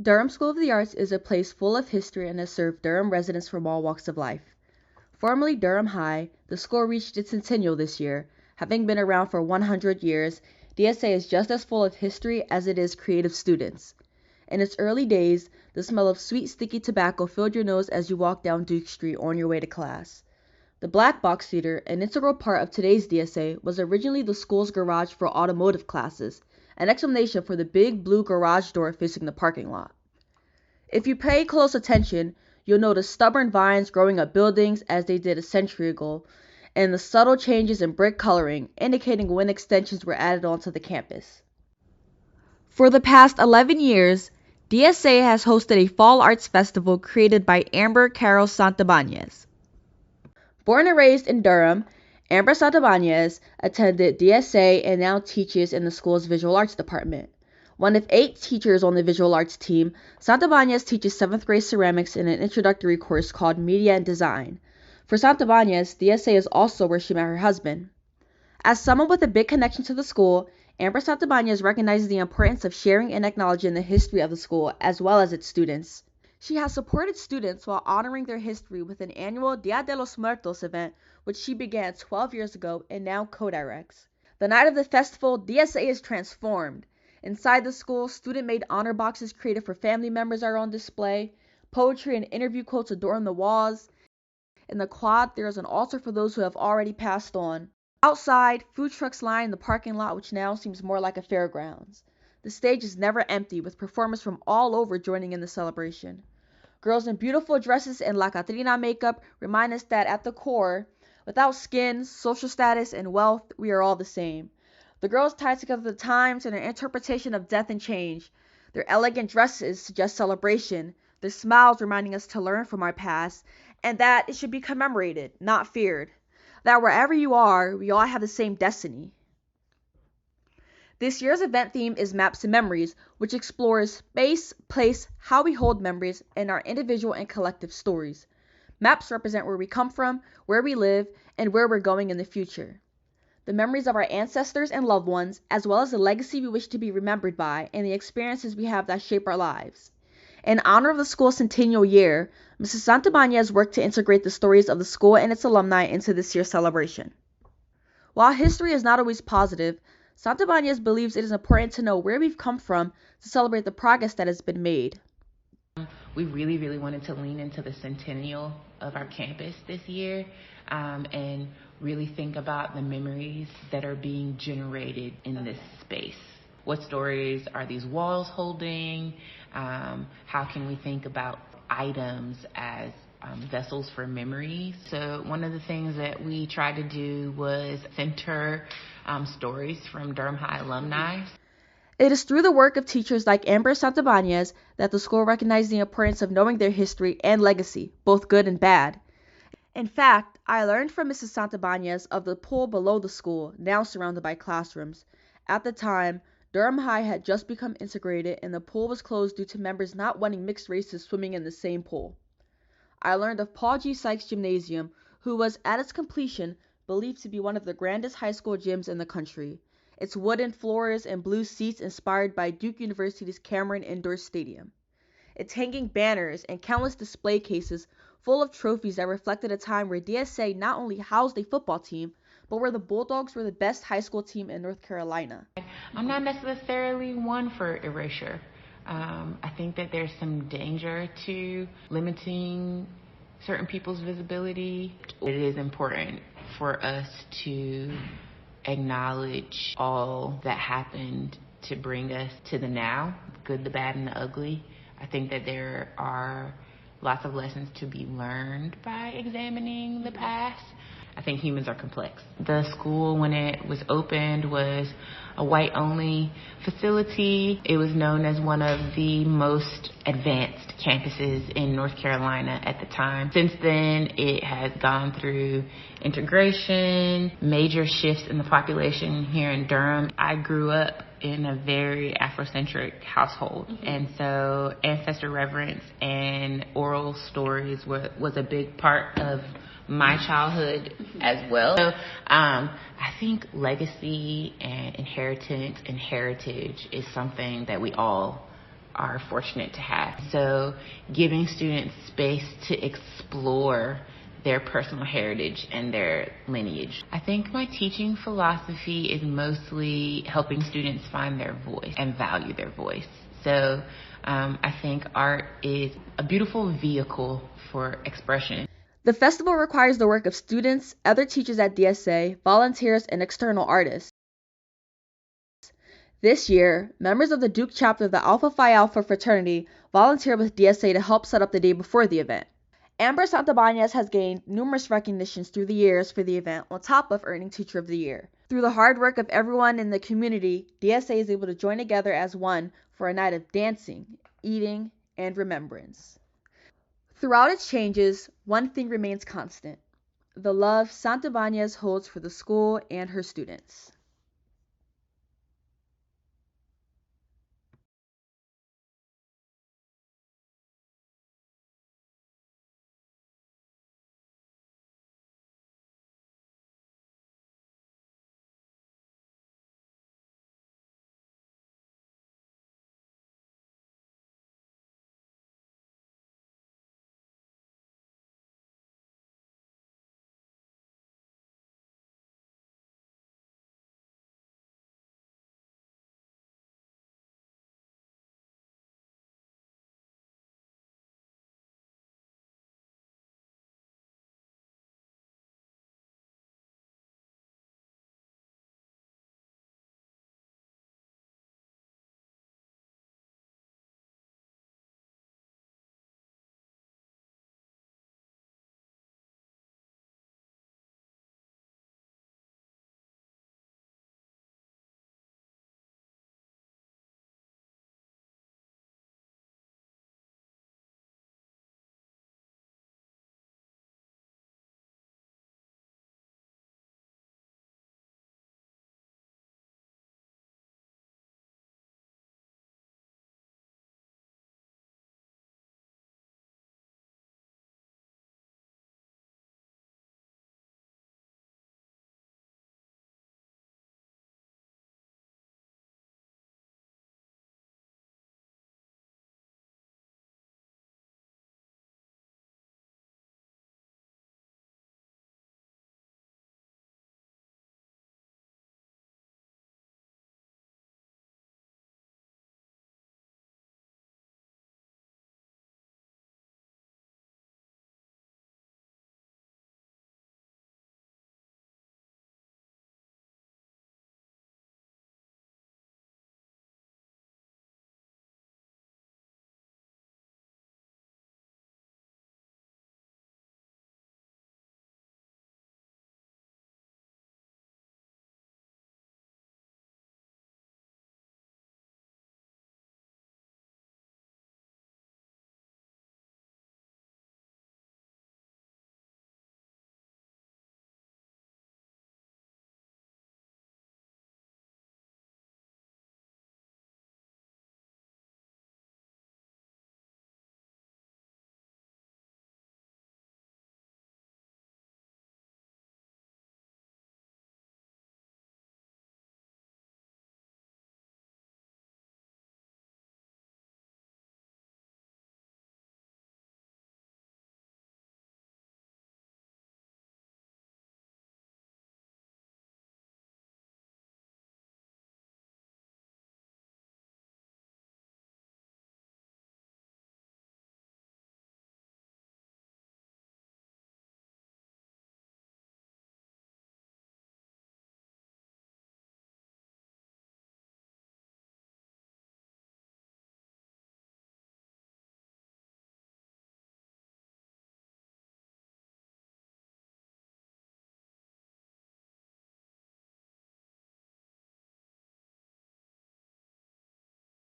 Durham School of the Arts is a place full of history and has served Durham residents from all walks of life. Formerly Durham High, the school reached its centennial this year. Having been around for 100 years, DSA is just as full of history as it is creative students. In its early days, the smell of sweet sticky tobacco filled your nose as you walked down Duke Street on your way to class. The Black Box Theater, an integral part of today's DSA, was originally the school's garage for automotive classes, an explanation for the big blue garage door facing the parking lot. If you pay close attention, you'll notice stubborn vines growing up buildings as they did a century ago, and the subtle changes in brick coloring, indicating when extensions were added onto the campus. For the past 11 years, DSA has hosted a fall arts festival created by Amber Carol Santabanez. Born and raised in Durham, Amber Santabanez attended DSA and now teaches in the school's visual arts department. One of 8 teachers on the visual arts team, Santabanez teaches 7th grade ceramics in an introductory course called Media and Design. For Santabanez, DSA is also where she met her husband. As someone with a big connection to the school, Amber Santabanez recognizes the importance of sharing and acknowledging the history of the school as well as its students. She has supported students while honoring their history with an annual Dia de los Muertos event, which she began 12 years ago and now co-directs. The night of the festival, DSA is transformed. Inside the school, student-made honor boxes created for family members are on display. Poetry and interview quotes adorn the walls. In the quad, there is an altar for those who have already passed on. Outside, food trucks line the parking lot, which now seems more like a fairgrounds. The stage is never empty, with performers from all over joining in the celebration. Girls in beautiful dresses and La Catrina makeup remind us that at the core, without skin, social status, and wealth, we are all the same. The girls tie together the times and their interpretation of death and change. Their elegant dresses suggest celebration, their smiles reminding us to learn from our past, and that it should be commemorated, not feared. That wherever you are, we all have the same destiny. This year's event theme is Maps and Memories, which explores space, place, how we hold memories, and our individual and collective stories. Maps represent where we come from, where we live, and where we're going in the future. The memories of our ancestors and loved ones, as well as the legacy we wish to be remembered by, and the experiences we have that shape our lives. In honor of the school's centennial year, Mrs. Santabanez worked to integrate the stories of the school and its alumni into this year's celebration. While history is not always positive, Santabanez believes it is important to know where we've come from to celebrate the progress that has been made. We really wanted to lean into the centennial of our campus this year and really think about the memories that are being generated in this space. What stories are these walls holding? How can we think about items as vessels for memories? So one of the things that we tried to do was center stories from Durham High alumni. It is through the work of teachers like Amber Santabanez that the school recognized the importance of knowing their history and legacy, both good and bad. In fact, I learned from Mrs. Santabanez of the pool below the school, now surrounded by classrooms. At the time, Durham High had just become integrated and the pool was closed due to members not wanting mixed races swimming in the same pool. I learned of Paul G. Sykes Gymnasium, who was, at its completion, believed to be one of the grandest high school gyms in the country. Its wooden floors and blue seats inspired by Duke University's Cameron Indoor Stadium. Its hanging banners and countless display cases full of trophies that reflected a time where DSA not only housed a football team, but where the Bulldogs were the best high school team in North Carolina. I'm not necessarily one for erasure. I think that there's some danger to limiting certain people's visibility. It is important for us to acknowledge all that happened to bring us to the now, good, the bad, and the ugly. I think that there are lots of lessons to be learned by examining the past. I think humans are complex. The school, when it was opened, was a white-only facility. It was known as one of the most advanced campuses in North Carolina at the time. Since then, it has gone through integration, major shifts in the population here in Durham. I grew up in a very Afrocentric household, and so ancestor reverence and oral stories was a big part of my childhood as well. So I think legacy and inheritance and heritage is something that we all are fortunate to have. So giving students space to explore their personal heritage and their lineage. I think my teaching philosophy is mostly helping students find their voice and value their voice. So I think art is a beautiful vehicle for expression. The festival requires the work of students, other teachers at DSA, volunteers, and external artists. This year, members of the Duke chapter of the Alpha Phi Alpha fraternity volunteered with DSA to help set up the day before the event. Amber Santabanez has gained numerous recognitions through the years for the event, on top of earning Teacher of the Year. Through the hard work of everyone in the community, DSA is able to join together as one for a night of dancing, eating, and remembrance. Throughout its changes, one thing remains constant: the love Santabanez holds for the school and her students.